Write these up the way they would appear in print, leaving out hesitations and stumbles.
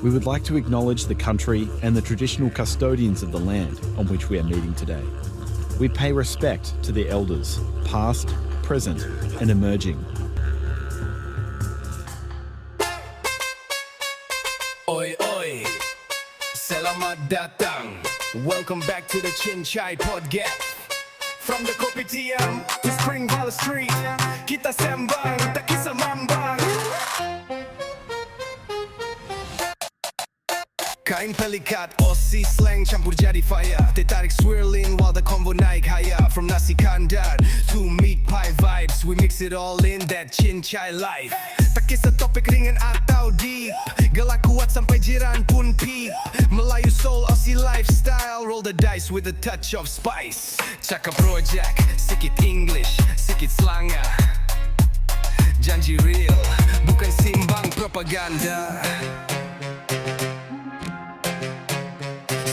we would like to acknowledge the country and the traditional custodians of the land on which we are meeting today. We pay respect to the elders, past, present, and emerging. Oi, oi, selamat datang. Welcome back to the Chin Chai Podcast. From the Kopitiam to Spring Valley Street, kita sembang, tak kisah mambang. Kain pelikat, Aussie slang campur jadi fire. Tertarik swirling while the convo naik higher. From nasi kandar to meat pie vibes, we mix it all in that Chin Chai life. Tak kisah topik ringan atau deep, gelak kuat sampai jiran pun peep. Melayu soul, Aussie lifestyle, roll the dice with a touch of spice. Cakap rojak, sikit English, sikit slanga. Janji real, bukan simbang propaganda.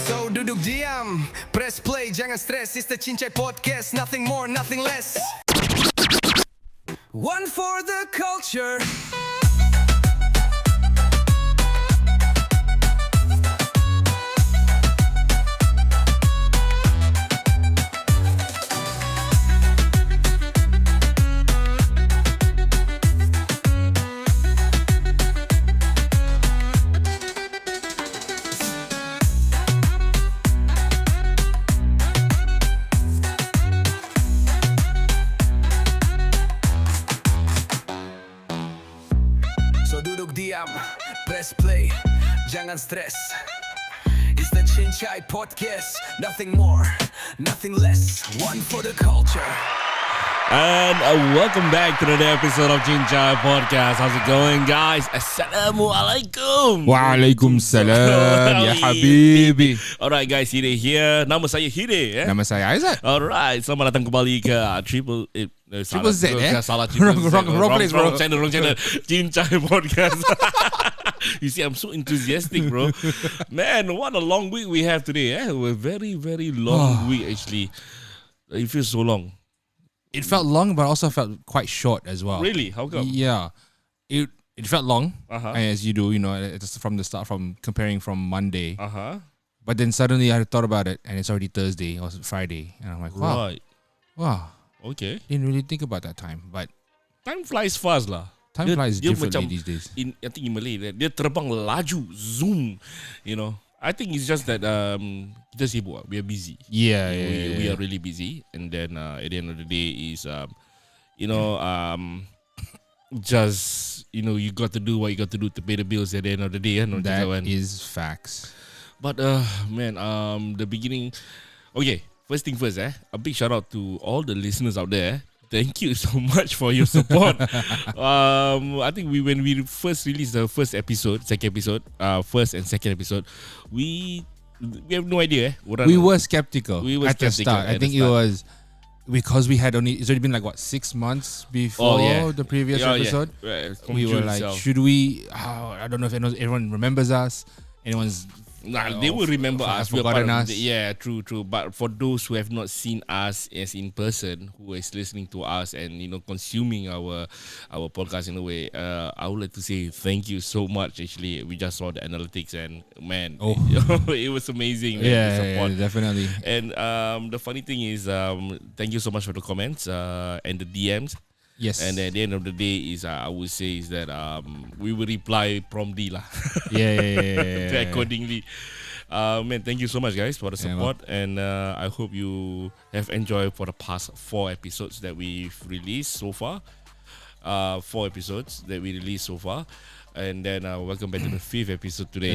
So duduk diam, press play, jangan stress. It's the Chin Chai Podcast, nothing more, nothing less. One for the culture. Press play, jangan stress. It's the Chin Chai Podcast, nothing more, nothing less. One for the culture. And welcome back to another episode of Chin Chai Podcast. How's it going, guys? Assalamualaikum. Waalaikumsalam, ya habibi. Alright, guys, Hide here. Nama saya Hide. Nama saya Aizat. Alright, selamat datang kembali ke Triple Z, Salah Triple Z. Wrong place, bro. Wrong channel. Chin Chai Podcast. You see, I'm so enthusiastic, bro. Man, what a long week we have today. A very, very long week, actually. It feels so long. It felt long, but also felt quite short as well. Really? How come? Yeah. It felt long, Uh-huh. as you do, it's from the start, from comparing from Monday. Uh-huh. But then suddenly I thought about it, and it's already Thursday or Friday. And I'm like, wow. Right. Wow. Okay. Didn't really think about that time. But Time flies fast lah. time flies differently these days. I think in Malay, dia terbang laju, zoom. I think it's just that kita sibuk, we are busy. Yeah, We are really busy, and then at the end of the day is just you got to do what you got to do to pay the bills at the end of the day. That is facts. But man, the beginning. Okay, first thing first, a big shout out to all the listeners out there. Thank you so much for your support. I think when we first released the first and second episode, we have no idea. We were skeptical at the skeptical start. I think it was because it's already been like 6 months before the previous episode. Yeah. We were like, should we? I don't know if everyone remembers us. They will remember us. Forgotten us. True. But for those who have not seen us as in person, who is listening to us and consuming our podcast in a way, I would like to say thank you so much. Actually, we just saw the analytics and man, it was amazing. Yeah, definitely. And the funny thing is, thank you so much for the comments and the DMs. Yes. And at the end of the day is I would say is that we will reply promptly lah. Yeah. Accordingly. Man, thank you so much guys for the support, and I hope you have enjoyed for the past 4 episodes that we've released so far. 4 episodes that we released so far. And then welcome back to the 5th episode today.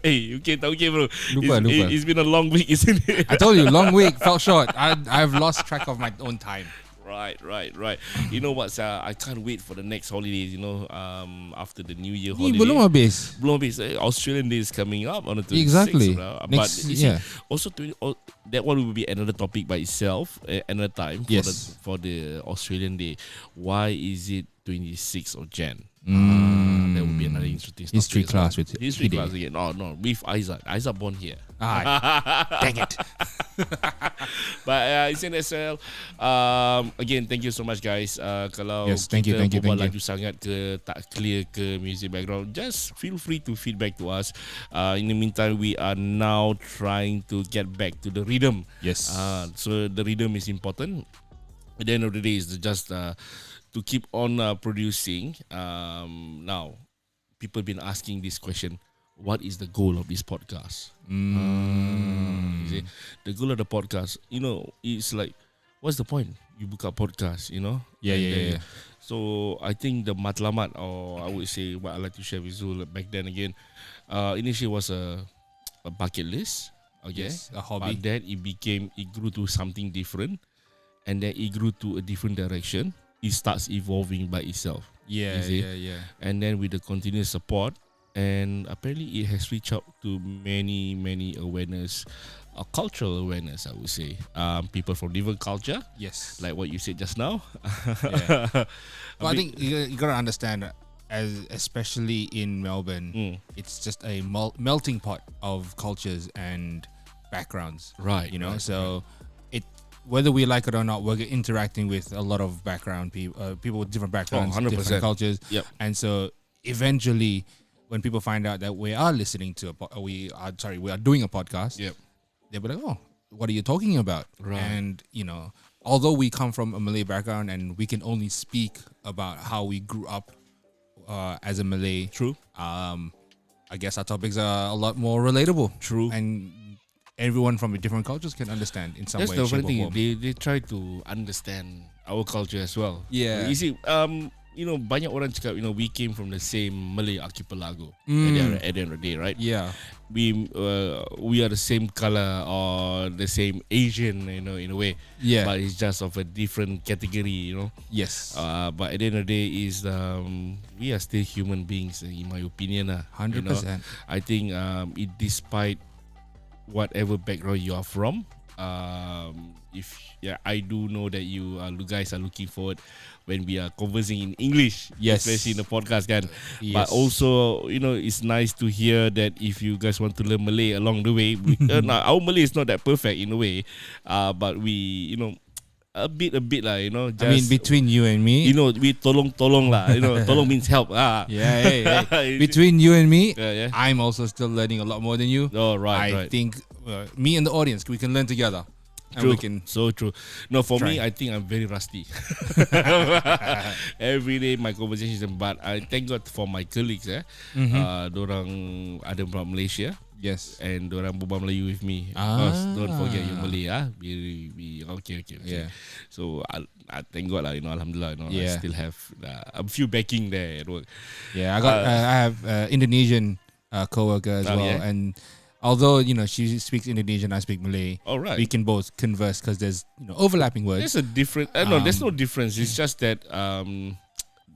Hey, okay, bro. Lupa. It's been a long week, isn't it? I told you, long week, felt short. I've lost track of my own time. Right. You know what, I can't wait for the next holidays, after the New Year holiday. Belum habis. Australian Day is coming up on the 26th. Exactly. But you see, also that one will be another topic by itself, another time for the Australian Day. Why is it 26th of Jan? That would be another interesting stuff. History class with history class again. No, with Aizat. Aizat born here. Dang it. But it's NSL. Again, thank you so much, guys. Kalau Yes, thank you, kita thank you, berbual thank you. laju sangat ke tak clear ke music background, just feel free to feedback to us. In the meantime, we are now trying to get back to the rhythm. Yes. So the rhythm is important. At the end of the day, is just to keep on producing. Now, people been asking this question: what is the goal of this podcast? You see, the goal of the podcast, it's like, what's the point? You book a podcast, Yeah. So I think the matlamat, or I would say what I like to share with Zul back then again, initially was a bucket list, okay, Yes, a hobby. but then it grew to something different, and then it grew to a different direction. It starts evolving by itself. Yeah, you see? yeah. And then with the continuous support, and apparently it has reached out to many awareness, cultural awareness, I would say. People from different culture, Yes. like what you said just now. Yeah. Well, I think you gotta understand, especially in Melbourne, it's just a melting pot of cultures and backgrounds. Right, You know, right, so whether we like it or not, we're interacting with a lot of background people with different backgrounds, 100%. different cultures. Yep. And so eventually, when people find out that we are listening to we are doing a podcast, Yep. they'll be like, "Oh, what are you talking about?" Right. And although we come from a Malay background and we can only speak about how we grew up as a Malay, True. I guess our topics are a lot more relatable. True. And everyone from different cultures can understand in some That's way, the shape, funny or thing. form. They try to understand our culture as well. Yeah. You see, banyak orang cakap, we came from the same Malay archipelago at the end of the day, right? Yeah. We are the same color or the same Asian, in a way. Yeah. But it's just of a different category, Yes. But at the end of the day, is we are still human beings, in my opinion. 100%. I think despite whatever background you are from, I do know that you guys are looking forward when we are conversing in English, Yes. especially in the podcast, kan. Yes. But also, it's nice to hear that if you guys want to learn Malay along the way, our Malay is not that perfect in a way, but we, a bit lah, just, I mean, between you and me, we tolong lah, tolong means help. yeah, hey. Between you and me, Yeah. I'm also still learning a lot more than you. Oh, right, I right. think me and the audience, we can learn together. And True. we can So true. No, for me, try. I think I'm very rusty. Every day my conversations, but I thank God for my colleagues. Dorang ada from Malaysia, Yes. and dorang berbual Melayu with me. Ah. Because don't forget your Malay. We okay. Yeah. So I thank God lah. Alhamdulillah. I Yeah. still have a few backing there at work. Yeah, I have Indonesian coworker as Oh, well, yeah? and although she speaks Indonesian, I speak Malay. All right. We can both converse because there's overlapping words. There's a different. No, there's no difference. It's just that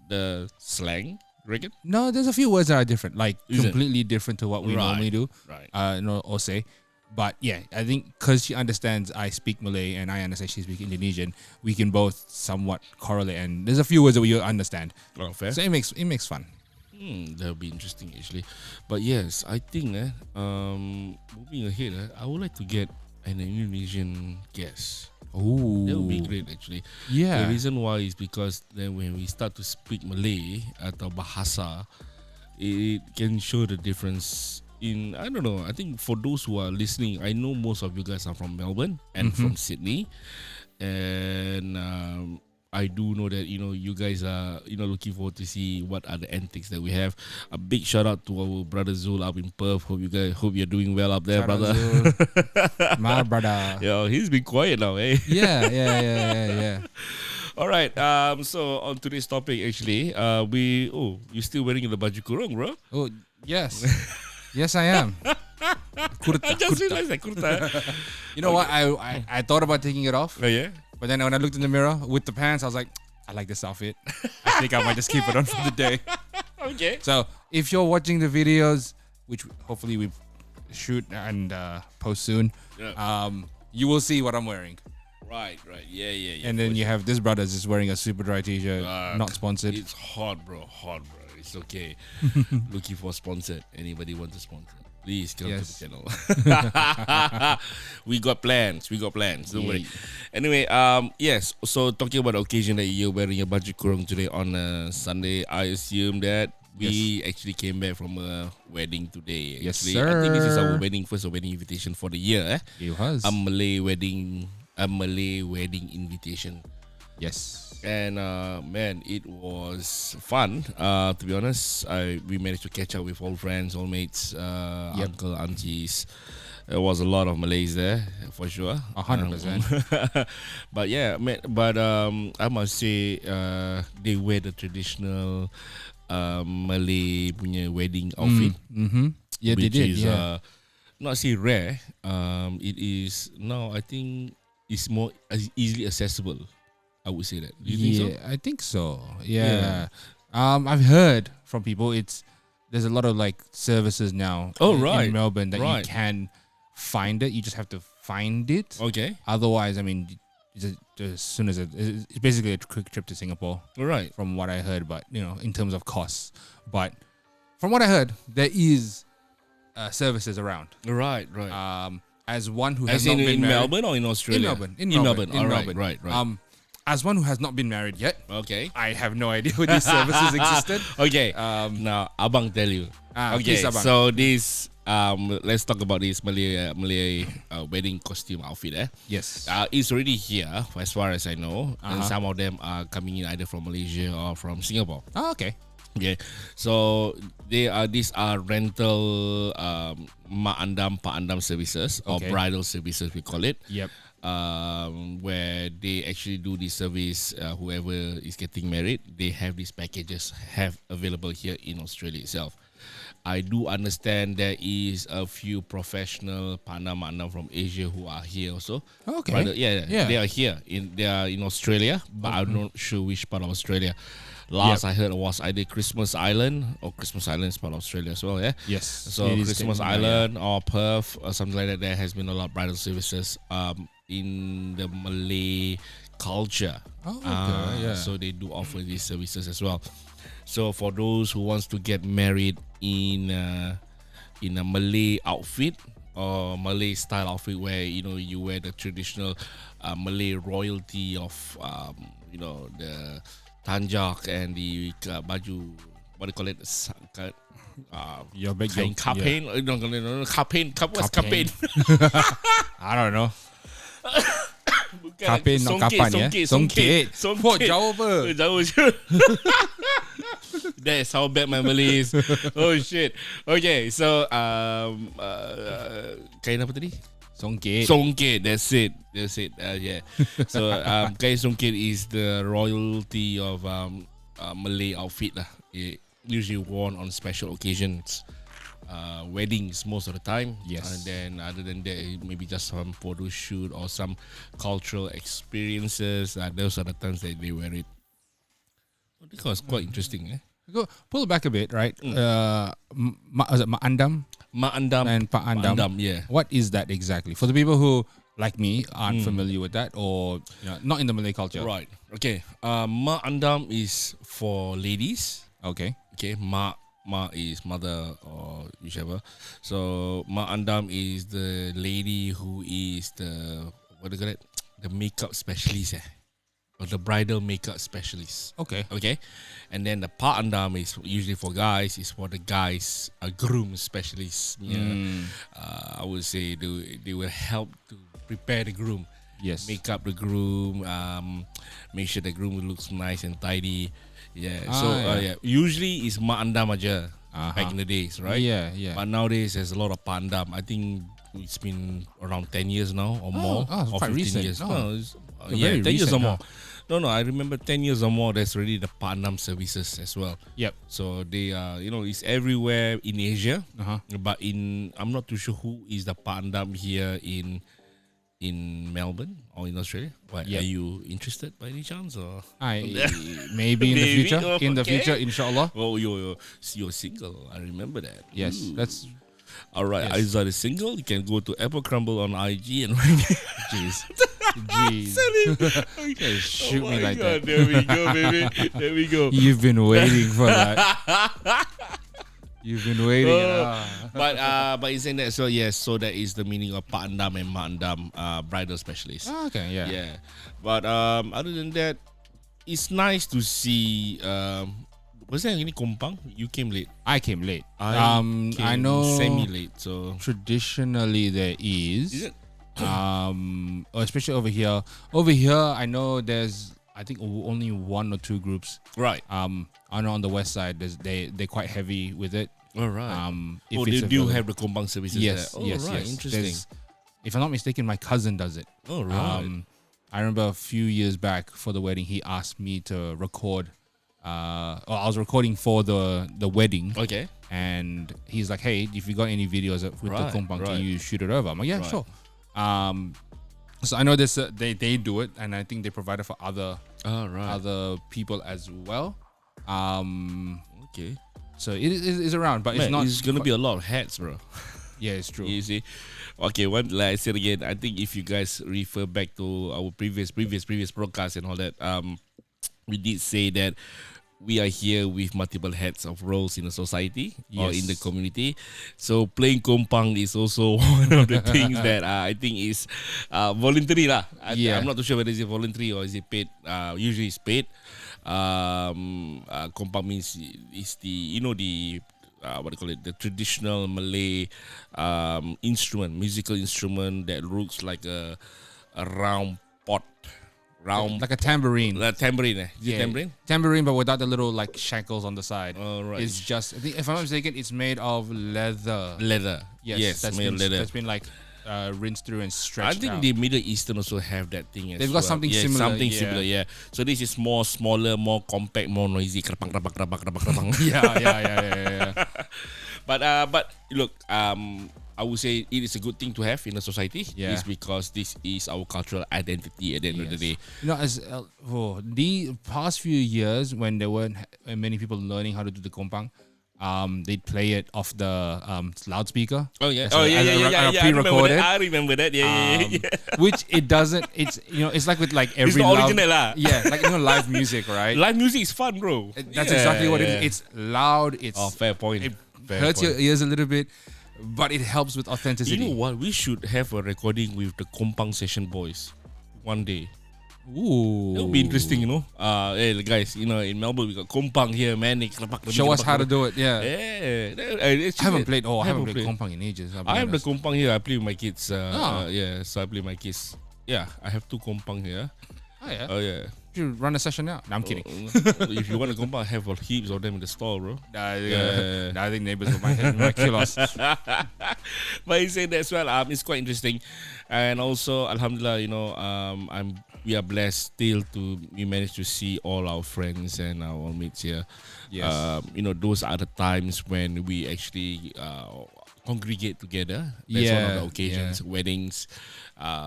the slang. Reckon? No, there's a few words that are different, like Is it? completely different to what we Right. normally do. Right. Or say. But yeah, I think because she understands I speak Malay and I understand she speaks Indonesian, we can both somewhat correlate. And there's a few words that we understand, Oh, fair. so it makes fun. That would be interesting actually. But yes, I think moving ahead, I would like to get an Indonesian guest. Oh, That would be great actually. Yeah. The reason why is because then when we start to speak Malay atau bahasa, it can show the difference in, I don't know, I think for those who are listening, I know most of you guys are from Melbourne and from Sydney, and I do know that you guys are looking forward to see what are the antics that we have. A big shout out to our brother Zul up in Perth. Hope you're doing well up there, Shout out brother. Zul. My brother. Yo, he's been quiet now, eh? Yeah. All right. So on today's topic, actually, you still wearing the baju kurung, bro? Oh, yes. Yes, I am. I just realized that kurta. You know what? I thought about taking it off, Oh yeah. but then when I looked in the mirror with the pants, I was like, I like this outfit. I think I might just keep it on for the day. Okay. So if you're watching the videos, which hopefully we shoot and post soon, Yeah. you will see what I'm wearing. Right. Yeah. And then you have this brother just wearing a super dry t-shirt, not sponsored. It's hot, bro. It's okay. Looking for sponsored. Anybody want to sponsor? Please come to the Yes. channel. We got plans. Don't worry. Anyway, yes. So talking about the occasion that you're wearing a baju kurung today on a Sunday, I assume that we actually came back from a wedding today. Yes, Actually, I think this is our sir. first wedding invitation for the year. It was. A Malay wedding invitation. Yes. And man, it was fun. To be honest, we managed to catch up with old friends, old mates, uncle, aunties. There was a lot of Malays there for sure. 100%. But yeah, I must say, they wear the traditional Malay punya wedding outfit, Yeah, they which did. is Yeah. not say rare. It is now. I think it's more easily accessible. I would say that. Do you think so? I think so. Yeah. I've heard from people there's a lot of like services now in Melbourne that you can find it. You just have to find it. Okay. Otherwise, I mean, as soon as it's basically a quick trip to Singapore. Right. From what I heard, but in terms of costs, but from what I heard, there is services around. Right. As one who As has not been in married, Melbourne or in Australia? In Melbourne. All right. As one who has not been married yet, Okay. I have no idea what these services existed. Okay. Now, abang tell you. Okay. Please, abang. So this let's talk about this Malay wedding costume outfit. Yes. It's already here as far as I know, and some of them are coming in either from Malaysia or from Singapore. Oh, okay. Okay, so these are rental mak andam, pak andam services or Okay. bridal services we call it. Yep. Where they actually do the service. Whoever is getting married, they have these packages available here in Australia itself. I do understand there is a few professional pak andam from Asia who are here also. Okay. Yeah, they are here. They are in Australia, but I'm not sure which part of Australia. Last I heard was either Christmas Island or Christmas Island is part of Australia as well, yeah? Yes. So it is Christmas technically, Island or Perth or something like that, there has been a lot of bridal services in the Malay culture. Oh, okay, yeah. So they do offer these services as well. So for those who wants to get married in a Malay outfit or Malay style outfit where you wear the traditional Malay royalty of the tanjak and the baju, what do you call it? Your big Kapain. What's kapain? I don't know. Bukan Kapain, not kapan, ya? Songket. What, jauh apa? Jauh je. That's how bad my Malay is. Oh shit. Okay, so kain apa tadi? Songket. Songket, that's it. Yeah. So kain songket is the royalty of Malay outfit lah. Usually worn on special occasions, weddings most of the time. Yes. And then other than that, maybe just some photo shoot or some cultural experiences. Those are the times that they wear it. I think it was quite interesting. Go pull it back a bit, right? Was it Mak Andam Mak andam and Pak Andam? yeah. What is that exactly? For the people who, like me, aren't familiar with that or not in the Malay culture. Right. Okay. Mak andam is for ladies. Okay. Okay. Ma is mother or whichever. So Mak andam is the lady who is the, what do you call it? The makeup specialist. Or the bridal makeup specialist. Okay. Okay. And then the Pak andam is usually for guys. Is for the guys, a groom specialist. Yeah. I would say they will help to prepare the groom. Yes. Make up the groom. Make sure the groom looks nice and tidy. Yeah. Yeah. Usually it's mak andam aja back in the days, right? Yeah. But nowadays there's a lot of pak andam. I think it's been around 10 years now or more. It's or quite 15 recent. years. Oh. No, it's, Very 10 years or recent, more. No, I remember 10 years or more. There's already the pak andam services as well. Yep. So they are, it's everywhere in Asia. But I'm not too sure who is the pak andam here in Melbourne or in Australia. Are you interested by any chance or? Maybe in the future. Oh, In the okay. future, inshallah. Oh, you're single. I remember that. Yes, Ooh. that's. All right. Yes. Aizat is single. You can go to Apple Crumble on IG and Jeez. Shoot me like that. There we go, baby. There we go. You've been waiting for that. You've been waiting. But in saying that as well, yes. So that is the meaning of Pak Andam and Mak Andam, bridal specialist. Okay, yeah. Yeah. But other than that, it's nice to see. Was there any kompang? You came late. I came late. I I know semi late. So traditionally there is. is it? Especially over here. Over here, I know there's I think only one or two groups. Right. I know on the west side, they're quite heavy with it. All right. If They it's do available. have the kompang services. Yes, there. Oh, yes, right. yes. Interesting. If I'm not mistaken, my cousin does it. Oh, right. I remember a few years back for the wedding, he asked me to record. I was recording for the wedding. Okay. And he's like, "Hey, if you got any videos with the kompang, can you shoot it over?" I'm like, "Yeah, sure." So I know this. They do it, and I think they provide it for other people as well. Okay. So it is around, but Man, it's not. It's gonna be a lot of hats, bro. Yeah, it's true. You see, okay. Like I said again, I think if you guys refer back to our previous broadcast and all that, we did say that we are here with multiple hats of roles in the society or in the community. So playing kompang is also one of the things that I think is voluntary lah. I'm not too sure whether it's voluntary or is it paid. Usually it's paid. Kompang means is the what do you call it? The traditional Malay musical instrument that looks like a round pot. Like a tambourine. Tambourine, eh? Is it tambourine? Tambourine, but without the little like shackles on the side. Oh, right. It's just, I think, if I'm not mistaken, it's made of leather. Leather. Yes, made of leather. That's been like rinsed through and stretched I think out. the Middle Eastern also have that thing as They've got well. something similar. Something similar, yeah. So this is smaller, more compact, more noisy. Yeah. But look, I would say it is a good thing to have in a society. Yeah. It's because this is our cultural identity at the end of the day. You know, as the past few years when there weren't many people learning how to do the kompang, they'd play it off the loudspeaker. Oh yeah, pre-recorded. I remember that. Yeah. Which it doesn't. It's it's like with like every it's the original lah. Yeah, like live music, right? Live music is fun, bro. That's exactly what it is. It's loud. It's fair point. It hurts your ears a little bit, but it helps with authenticity. You know what? We should have a recording with the kompang session boys one day. Ooh, It'll be interesting, Hey guys, in Melbourne we got kompang here, man. Show us how to do it. Yeah. I haven't played kompang in ages. I have the kompang here. I play with my kids. So I play with my kids. Yeah, I have 2 kompang here. Oh yeah. You run a session now? No, I'm kidding. If you want a kompang, I have heaps of them in the store, bro. I think neighbors might kill us. But he said that as well. It's quite interesting, and also, alhamdulillah, we are blessed still we managed to see all our friends and our mates here. Yes. Those are the times when we actually congregate together. That's one of the occasions, weddings,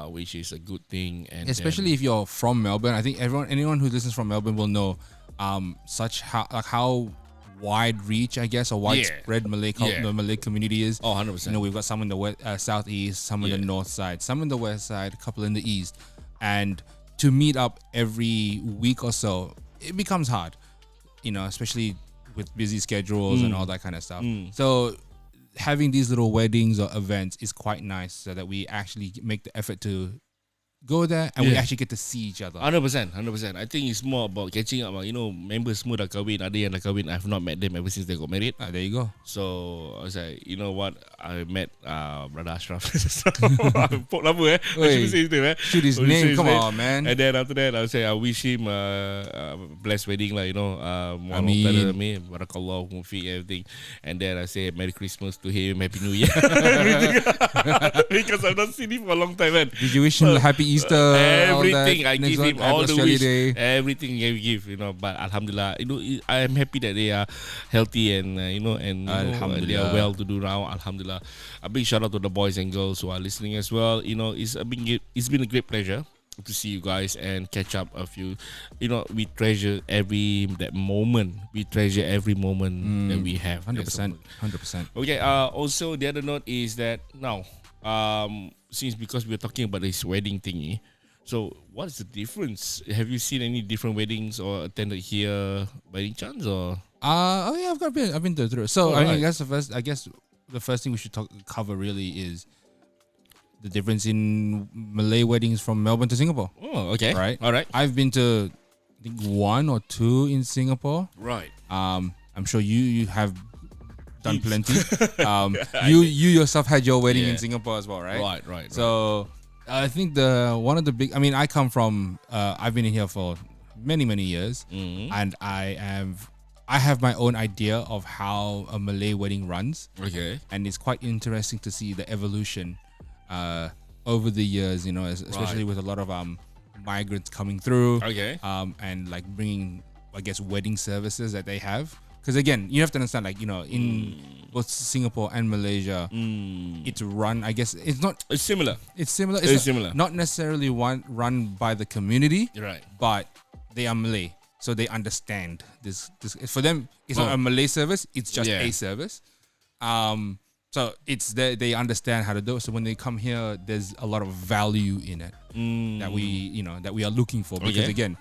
which is a good thing. And especially if you're from Melbourne, I think anyone who listens from Melbourne will know how wide reach, I guess, or widespread the Malay community is. Oh, 100%. We've got some in the southeast, some in the north side, some in the west side, a couple in the east, and to meet up every week or so, it becomes hard, especially with busy schedules and all that kind of stuff. So having these little weddings or events is quite nice, so that we actually make the effort to go there and we actually get to see each other. 100%. I think it's more about catching up. Members semua dah kahwin, ada yang dah kahwin. I've not met them ever since they got married. There you go. So I was like, you know what? I met Brother Ashraf. Pok lama I should say his name. Shoot his name. Come on, man. And then after that, I would say I wish him a blessed wedding, Ameen. Barakallah, mufi, everything. And then I say Merry Christmas to him, Happy New Year. Because I've not seen him for a long time, man. Did you wish him Happy Easter? Everything I give him, all the wish, Day. everything I give, But alhamdulillah, I am happy that they are healthy and they are well to do now. Alhamdulillah, a big shout out to the boys and girls who are listening as well. It's been a great pleasure to see you guys and catch up a few. We treasure every moment. We treasure every moment that we have. 100%. Okay. Also, the other note is that now, because we're talking about this wedding thingy, so what is the difference? Have you seen any different weddings or attended here by any chance? Or Oh yeah, I've been through. So I mean, Alright. that's I guess the first thing we should cover really is the difference in Malay weddings from Melbourne to Singapore. Oh, okay. Right. All right. I've been to I think 1 or 2 in Singapore. Right. I'm sure you have done plenty. You yourself had your wedding in Yeah. Singapore as well, right? Right. So I think one of the big. I mean, I come from. I've been in here for many years, and I have my own idea of how a Malay wedding runs, Okay. and it's quite interesting to see the evolution over the years. You know, especially with a lot of migrants coming through. Okay. And like bringing, I guess, wedding services that they have. Because again, you have to understand, like, you know, in both Singapore and Malaysia, it's run. I guess it's not. It's similar. It's similar. It's not, similar. Not necessarily run by the community, Right. but they are Malay, so they understand this. For them, it's not Oh. a Malay service. It's just Yeah. a service. So it's they understand how to do it. So when they come here, there's a lot of value in it that we are looking for. Because Okay. again,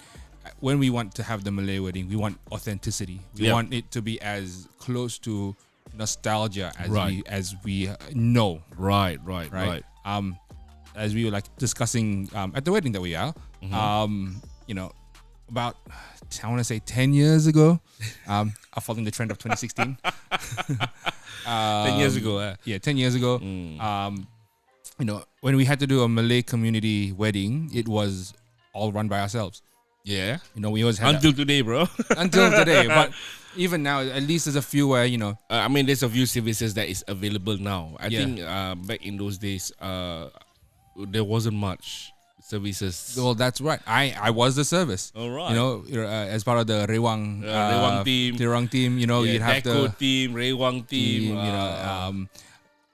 when we want to have the Malay wedding, we want authenticity. We Yeah. want it to be as close to nostalgia Right. as we know. Right. As we were like discussing at the wedding that we are, you know, about I want to say 10 years ago, I following the trend of 2016. 10 years ago. Yeah, 10 years ago. You know, when we had to do a Malay community wedding, it was all run by ourselves. Yeah. You know, we always had Until today, bro. until today. But even now, at least there's a few where, you know, I mean, there's a few services that is available now. I Yeah. think back in those days, there wasn't much services. well, that's right. I was the service. All right. You know, as part of the Rewang Rewang team. Rewang team, you know, Yeah, you'd have Deco to team, Rewang team. you know,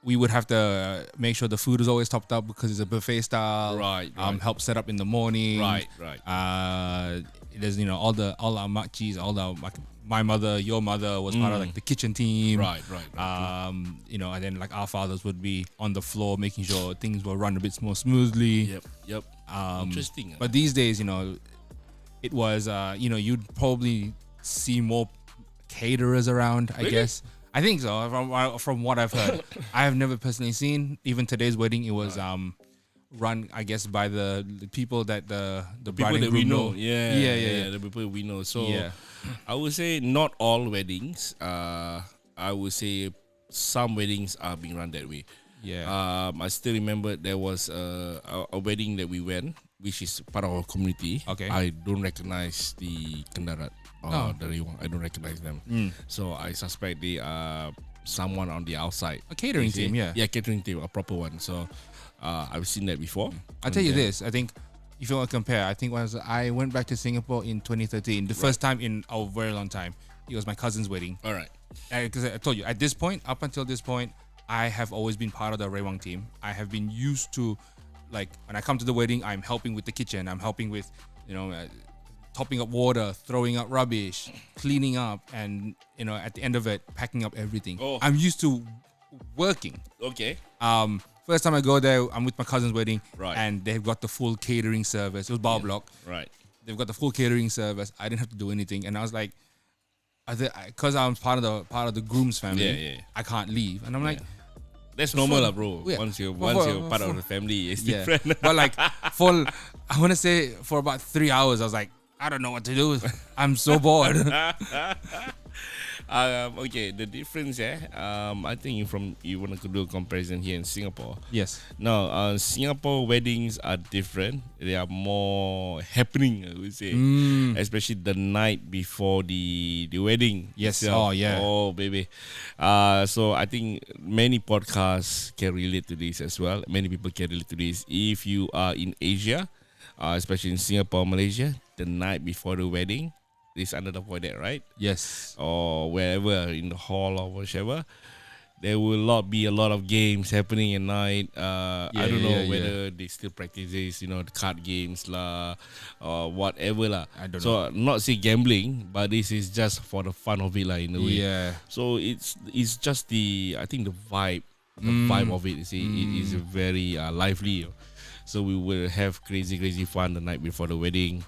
we would have to make sure the food is always topped up because it's a buffet style. Right. Help set up in the morning. Right. There's, you know, all our makcik, my mother, your mother was part of like the kitchen team. Right. You know, and then like our fathers would be on the floor making sure things were run a bit more smoothly. Yep. Interesting. But these days, you know, it was, you know, you'd probably see more caterers around, I Really? guess. I think so. From what I've heard, I have never personally seen. Even today's wedding, it was run, I guess, by the people that the bride people and that we groom know. Yeah. Yeah. The people we know. So Yeah. I would say not all weddings. I would say some weddings are being run that way. Yeah. I still remember there was a wedding that we went, which is part of our community. Okay. I don't recognize the Kendarat or the Rewang. I don't recognize them. So I suspect they are someone on the outside. A catering You see? team, yeah. Yeah, catering team, a proper one. So I've seen that before. I'll tell you this. I think if you want to compare, I think I went back to Singapore in 2013, the first time in a very long time. It was my cousin's wedding. All right. Because I told you, at this point, up until this point, I have always been part of the Rewang team. I have been used to, like, when I come to the wedding, I'm helping with the kitchen. I'm helping with, you know, topping up water, throwing out rubbish, cleaning up, and, you know, at the end of it, packing up everything. Oh. I'm used to working. Okay. First time I go there, I'm with my cousin's wedding, Right. and they've got the full catering service. It was bar block. Right. They've got the full catering service. I didn't have to do anything, and I was like, because I'm part of the groom's family, Yeah. I can't leave, and I'm like, That's normal, lah, bro. Yeah. Once you're For- part of the family, it's yeah. different. But like I want to say for about 3 hours, I was like, I don't know what to do. I'm so bored. Okay, the difference, I think you want to do a comparison here in Singapore. Yes. Now, Singapore weddings are different. They are more happening, I would say, especially the night before the wedding. Yes. itself. Oh, yeah. Oh, baby. So I think many podcasts can relate to this as well. Many people can relate to this. If you are in Asia, especially in Singapore, Malaysia, the night before the wedding, is under the void, right? Yes. Or wherever in the hall or whichever, there will not be a lot of games happening at night. I don't know whether they still practice this, you know, the card games lah, or whatever lah. I don't know. So not say gambling, but this is just for the fun of it lah, in a way. Yeah. So it's just the vibe of it. You see, it is very lively. So we will have crazy fun the night before the wedding.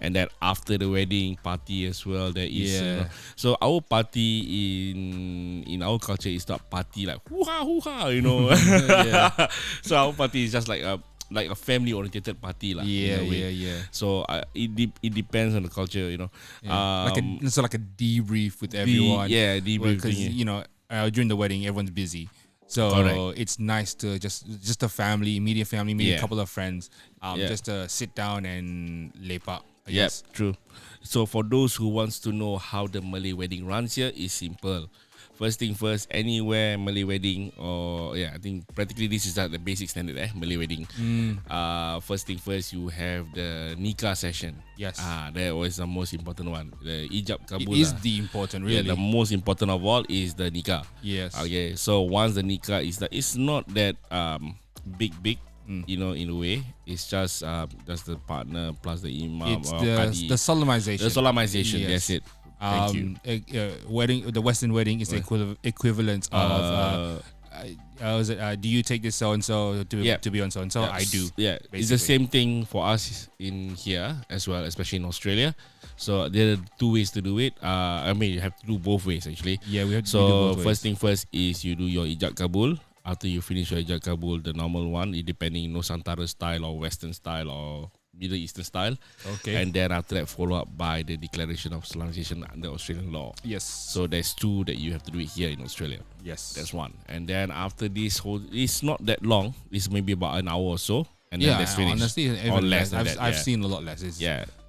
And then after the wedding party as well, there is. Yeah. So our party in our culture is not party like hoo ha, Yeah. So our party is just like a family oriented party lah. Yeah, in a way. yeah. So it depends on the culture, Yeah. Like a debrief with everyone. Debrief Because thing, during the wedding, everyone's busy. So Correct. it's nice to just a family, immediate family, maybe a Yeah. couple of friends, Yeah. just to sit down and lepak. I Yep, guess. true. So for those who wants to know how the Malay wedding runs here, is simple. First thing first, anywhere Malay wedding, or I think practically this is the basic standard, Malay wedding. First thing first, you have the nikah session. Yes. That was the most important one. The ijab It kabul. is the important, really. Yeah, the most important of all is the nikah. Yes. Okay, so once the nikah is it's not that big, in a way. It's just the partner plus the imam It's or qadi. the solemnization. The solemnization, Yes. that's it. Thank you. Wedding, the Western wedding is the equivalent of. Do you take this so and so to be on so and so? I do. Yeah, it's the same thing for us in here as well, especially in Australia. So there are two ways to do it. You have to do both ways actually. Yeah, we have to do So both first ways. thing first is you do your ijab kabul. After you finish your ijab kabul, the normal one, depending Nusantara style or Western style or Middle Eastern style. Okay. And then after that, follow up by the declaration of solemnization under Australian law. Yes. So there's two that you have to do it here in Australia. Yes. That's one. And then after this it's not that long. It's maybe about an hour or so. And then that's finished. Honestly, or even less less. than that. I've seen a lot less. It's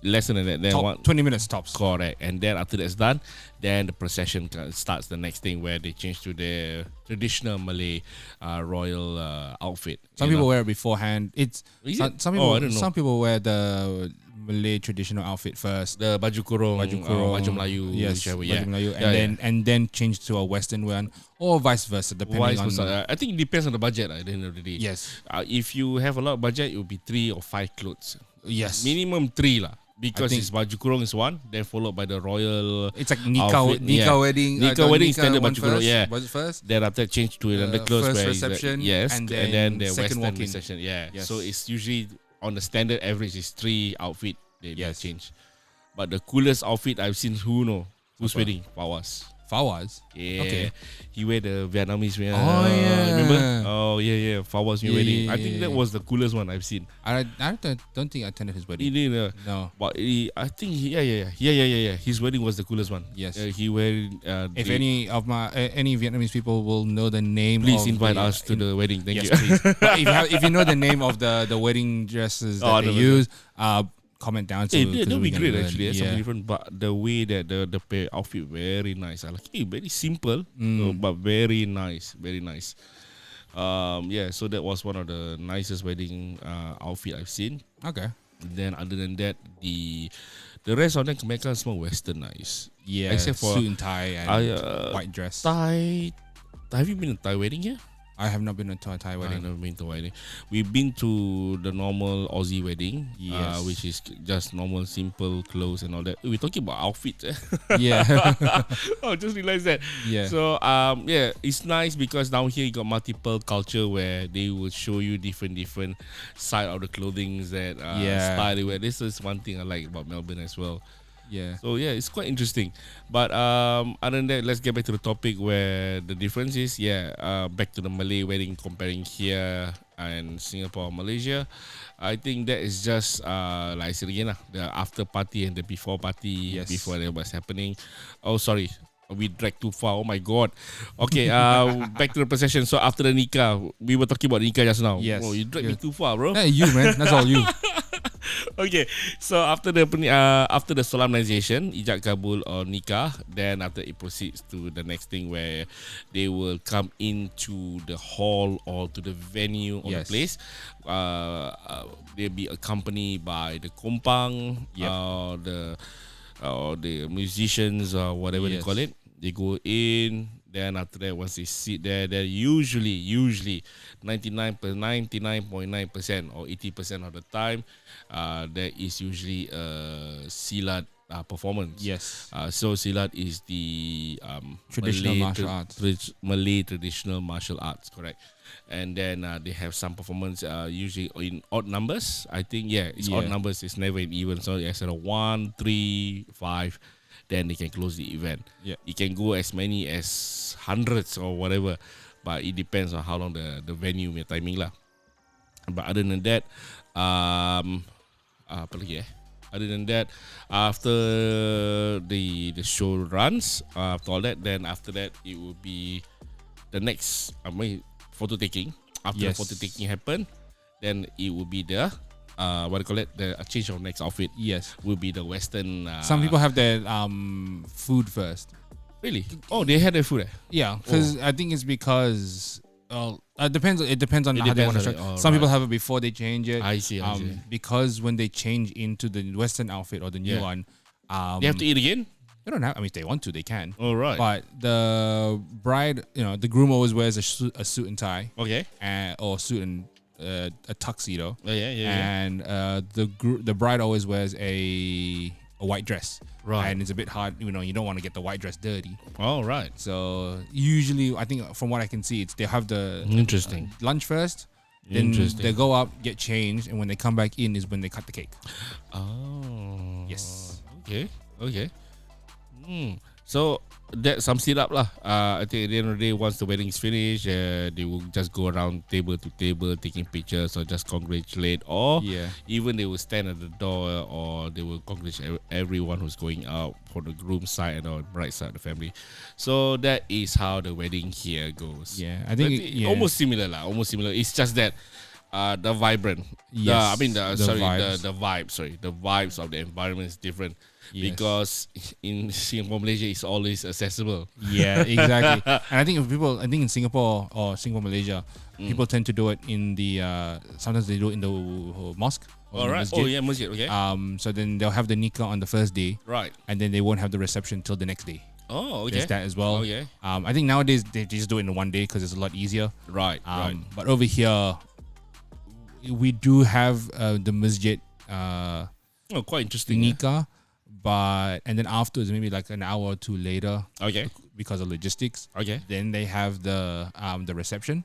Less than that. Then top 20 minutes tops. Correct. And then after that's done, then the procession starts. The next thing where they change to their traditional Malay royal outfit. Some people wear it beforehand. It's Is some, it? some people. I don't know. Some people wear the Malay traditional outfit first. The baju kurung, baju Melayu, Yes, whichever. baju Melayu, Yeah, and then change to a Western one, or vice versa, depending Vice on. versa. I think it depends on the budget at the end of the day. Yes. If you have a lot of budget, it will be 3 or 5 clothes. Yes. Minimum 3 lah. Because think- it's baju kurung is one, then followed by the royal. It's like nikah outfit. wedding. Nikah wedding standard one baju kurung. first, Yeah. budget first. Then after that change to another clothes First where reception, yes, and then the second Western walk-in. reception. Yeah. Yes. So it's usually on the standard average is 3 outfit they Yes. change. But the coolest outfit I've seen, who's wedding? Fawaz. Fawaz. Yeah. Okay. He wear the Vietnamese wear. Oh, yeah. Remember? Oh yeah. Fawaz Yeah, wedding. I yeah, think yeah. that was the coolest one I've seen. I don't think I attended his He wedding. did. No. But I think yeah. His wedding was the coolest one. Yes. He wear. If any of my any Vietnamese people will know the name, please of invite the, us to the wedding. Thank yes, you. please. But if you know the name of the wedding dresses that they no. use, comment down to. That'll be great actually. Yeah. Something different, but the way that the pair outfit very nice. I like it. Very simple, but very nice. Very nice. So that was one of the nicest wedding outfit I've seen. Okay. Then other than that, the rest of them mereka semua westernized. Yeah. Except for suit and tie and white dress. Thai. Have you been to Thai wedding here? I have not been to a Thai I've wedding. never been to wedding. We've been to the normal Aussie wedding, Yes. which is just normal, simple clothes and all that. We're talking about outfits. Yeah. I just realized that. Yeah. So it's nice because down here you got multiple culture where they will show you different side of the clothing that style they wear. This is one thing I like about Melbourne as well. Yeah. So it's quite interesting. But other than that, let's get back to the topic where the difference is. Back to the Malay wedding comparing here and Singapore, Malaysia. I think that is just like I said again, the after party and the before party. Yes. Before that was happening. Oh, sorry. We dragged too far. Oh my god. Okay, back to the procession. So after the nikah, we were talking about the nikah just now. Yes. Oh, you dragged me too far, bro. Hey, you man, that's all you. Okay, so after the solemnization, ijab kabul or nikah, then after it proceeds to the next thing where they will come into the hall or to the venue or the Yes. place. They'll be accompanied by the kompang, Yep. the musicians or whatever they Yes. call it. They go in. Then after that, once they sit there, they're usually 99.9% or 80% of the time, there is usually a silat performance. Yes. So silat is the Traditional martial arts. Malay traditional martial arts, correct? And then they have some performance usually in odd numbers. I think it's odd numbers. It's never in even. So it's 1, 3, 5. Then they can close the event. Yeah. It can go as many as hundreds or whatever, but it depends on how long the venue punya timing lah. But other than that, apa lagi Other than that, after the show runs, after all that, then after that it will be the next photo taking. After the photo taking happen, then it will be the the change of next outfit. Yes, will be the Western. Some people have their food first. Really? Oh, they had their food. Yeah, because I think it's because it depends. It depends on how they want to show. Some people have it before they change it. I see. Because when they change into the Western outfit or the new one, they have to eat again. They don't have. I mean, if they want to, they can. All right. But the bride, the groom always wears a suit and tie. Okay. Or suit and a tuxedo. Yeah. And the bride always wears a white dress. Right. And it's a bit hard, you don't want to get the white dress dirty. All right. So usually, I think from what I can see, they have the interesting lunch first. Then they go up, get changed, and when they come back in is when they cut the cake. Oh. Yes. Okay. So that sums it up lah. I think at the end of the day, once the wedding is finished, they will just go around table to table taking pictures or just congratulate, or even they will stand at the door or they will congratulate everyone who's going out for the groom side or bride side of the family. So that is how the wedding here goes. Yeah, I think almost similar lah. Almost similar. It's just that the vibrant. Yes, the vibes of the environment is different. Yes. Because in Singapore, Malaysia is always accessible. Yeah, exactly. And I think in Singapore or Malaysia, people tend to do it in the sometimes they do it in the mosque. All right. Masjid. Oh yeah, masjid. Okay. So then they'll have the nikah on the first day. Right. And then they won't have the reception till the next day. Oh, okay. There's that as well. Oh, yeah. I think nowadays they just do it in one day because it's a lot easier. Right. But over here, we do have the masjid. Quite interesting. Nikah. And then afterwards, maybe like an hour or two later, okay, because of logistics, okay, then they have the reception,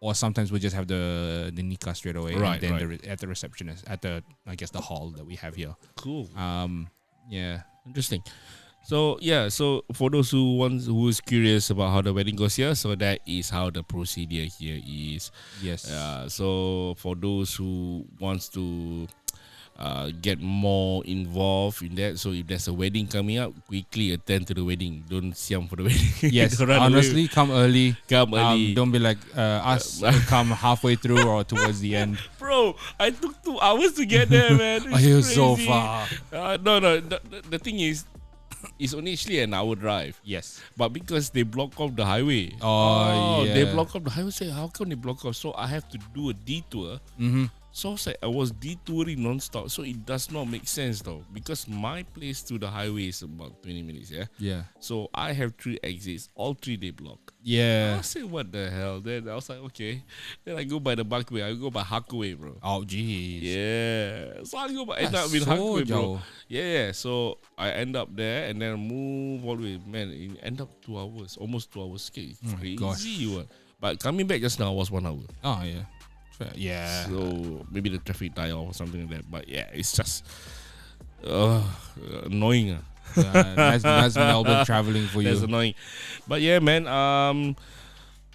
or sometimes we just have the nikah straight away, right, and then at the receptionist at the the hall that we have here. Cool. Interesting. So for those who is curious about how the wedding goes here, so that is how the procedure here is. Yes. So for those who wants to get more involved in that. So if there's a wedding coming up, quickly attend to the wedding. Don't siam for the wedding. Yes, honestly, come early. Come early. Don't be like us. Come halfway through or towards the end. Bro, I took 2 hours to get there, man. It's so far. No. The thing is, it's only actually an hour drive. Yes. But because they block off the highway. They block off the highway. Say, how come they block off? So I have to do a detour. Mm-hmm. So I was detouring non-stop. So it does not make sense though. Because my place to the highway is about 20 minutes, Yeah. So I have 3 exits. All 3 they block. Yeah. I said, what the hell? Then I was like, okay. Then I go by the Buckway. I go by Hakaway, bro. Oh, jeez. Yeah. So I go by, end up with Hakaway, bro. Yeah. So I end up there and then move all the way. Man, it end up 2 hours. Almost 2 hours. Okay, crazy. But coming back just now was 1 hour. Oh, yeah. Yeah. So maybe the traffic die off or something like that. But yeah, it's just annoying. That's Melbourne traveling for you. That's annoying. But yeah, man.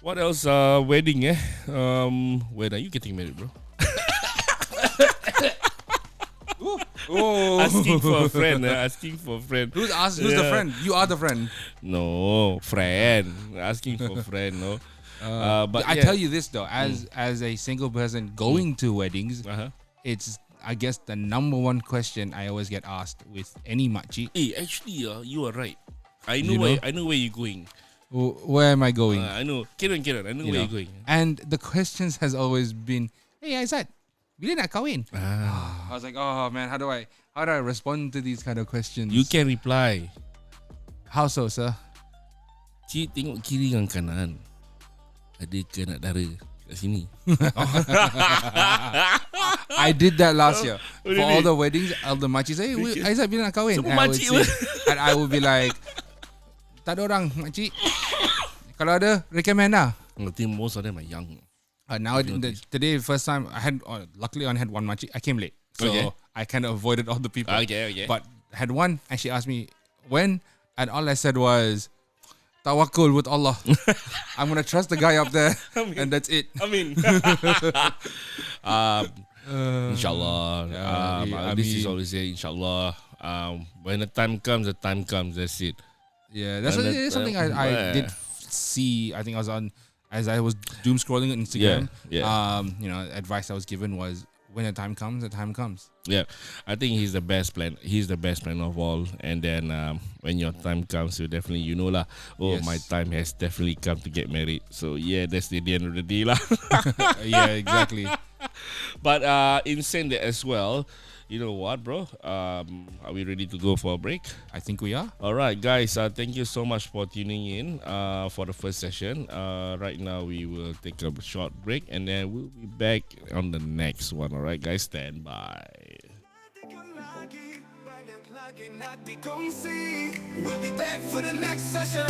What else? Wedding, when are you getting married, bro? Asking for a friend. Who's the friend? You are the friend. No, friend. Asking for a friend, no. But I tell you this though, as a single person going to weddings, it's I guess the number one question I always get asked with any makcik. Hey, actually, you are right. I know where you're going. Where am I going? I know. Karen, I know where you're going. And the questions has always been, hey Aizat, bila nak kahwin? I was like, oh man, how do I respond to these kind of questions? You can reply. How so, sir? Cik, tengok kiri dan kanan. Ada ke nak dara kat sini? I did that last year. For all the weddings, all the makcik say, Aizat bila nak kahwin? Semua makcik And I would be like, tak ada orang makcik. Kalau ada, recommend lah. I think most of them are young. Now today, first time I had, luckily I only had one makcik. I came late, so I kind of avoided all the people. Okay. But had one, and she asked me when, and all I said was, tawakkul with Allah. I'm gonna trust the guy up there, and that's it. I mean, inshallah. This is always say inshallah. When the time comes, That's it. Yeah, that's something I did see. I think I was on, as I was doom scrolling on Instagram. Advice I was given was, when the time comes, the time comes. Yeah, I think he's the best plan. He's the best plan of all. And then when your time comes, you definitely, lah. Oh, Yes. my time has definitely come to get married. So yeah, that's the end of the day, lah. Yeah, exactly. But in saying that as well, you know what, bro? Are we ready to go for a break? I think we are. All right, guys. Thank you so much for tuning in for the first session. Right now, we will take a short break and then we'll be back on the next one. All right, guys, stand by. We'll be back for the next session.